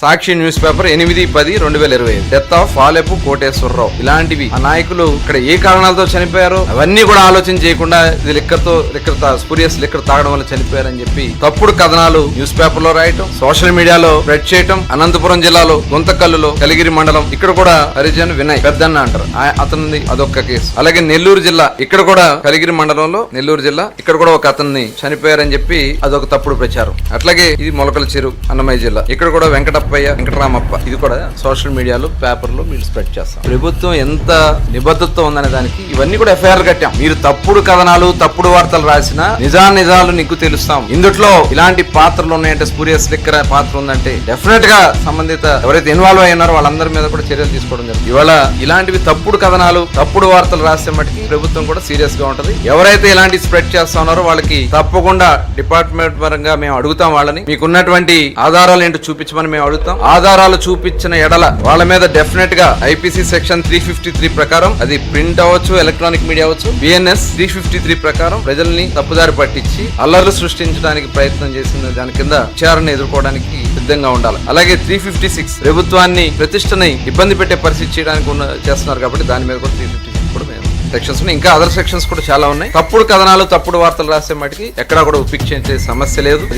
Sakshi news paper 8/10/2020 death of Palepu Koteswararao. ఇలాంటివి ఆ నాయకులు ఇక్కడ ఏ కారణాలతో చనిపోయారో అవన్నీ కూడా ఆలోచన చేయకుండా ఇది స్పూరియస్ లిక్కర్ తాగడం వల్ల చనిపోయారని చెప్పి తప్పుడు కథనాలు న్యూస్ పేపర్ లో రాయటం, సోషల్ మీడియాలో స్ప్రెడ్ చేయటం. అనంతపురం జిల్లాలో గుంతకల్లులో కలిగిరి మండలం ఇక్కడ కూడా హరిజన్ వినయ్ పెద్దన్న అంటారు, అతనిది అదొక కేసు. అలాగే నెల్లూరు జిల్లా ఇక్కడ కూడా కలిగిరి మండలంలో నెల్లూరు జిల్లా ఇక్కడ కూడా ఒక అతన్ని చనిపోయారని చెప్పి అదొక తప్పుడు ప్రచారం. అట్లాగే ఇది మొలకల చెరు అన్నమయ్య జిల్లా ఇక్కడ కూడా వెంకటరామప్ప ఇది కూడా సోషల్ మీడియాలో పేపర్లో మీరు స్ప్రెడ్ చేస్తాం. ప్రభుత్వం ఎంత నిబద్ధతతో ఉందనే దానికి ఇవన్నీ కూడా ఎఫ్ఐఆర్ కట్టాం. మీరు తప్పుడు కథనాలు తప్పుడు వార్తలు రాసిన నిజాలు నీకు తెలుస్తాం. ఇందుట్లో ఇలాంటి పాత్రలు ఉన్నాయంటే స్పూరియస్ లిక్కర్ పాత్ర ఉందంటే డెఫినెట్ గా సంబంధిత ఎవరైతే ఇన్వాల్వ్ అయ్యారో వాళ్ళందరి మీద కూడా చర్యలు తీసుకోవడం జరుగుతుంది. ఇవాళ ఇలాంటివి తప్పుడు కథనాలు తప్పుడు వార్తలు రాసే మటుకి ప్రభుత్వం కూడా సీరియస్ గా ఉంటది. ఎవరైతే ఇలాంటి స్ప్రెడ్ చేస్తా ఉన్నారో వాళ్ళకి తప్పకుండా డిపార్ట్మెంట్ పరంగా మేము అడుగుతాం. వాళ్ళని మీకున్నటువంటి ఆధారాలు ఏంటో చూపించమని మేము అడుగుతాం. ఆధారాలు చూపించిన ఎడల వాళ్ళ మీద డెఫినెట్ గా ఐపీసీ సెక్షన్ 353 ప్రకారం అది ప్రింట్ అవ్వచ్చు, ఎలక్ట్రానిక్ మీడియా అవ్వచ్చు, బిఎన్ఎస్ 353 ప్రకారం ప్రజల్ని తప్పుదారి పట్టించి అల్లర్లు సృష్టించడానికి ప్రయత్నం చేసిన దాని కింద విచారణ ఎదుర్కోవడానికి సిద్ధంగా ఉండాలి. అలాగే 356 ప్రభుత్వాన్ని ప్రతిష్టని ఇబ్బంది పెట్టే పరిస్థితి చేయడానికి చేస్తున్నారు కాబట్టి దాని మీద కూడా 356 కూడా మేము సెక్షన్స్ ఉన్నాయి. ఇంకా అదర్ సెక్షన్స్ కూడా చాలా ఉన్నాయి. తప్పుడు కథనాలు తప్పుడు వార్తలు రాసే మటుకి ఎక్కడా కూడా ఉపేక్షించే సమస్య లేదు.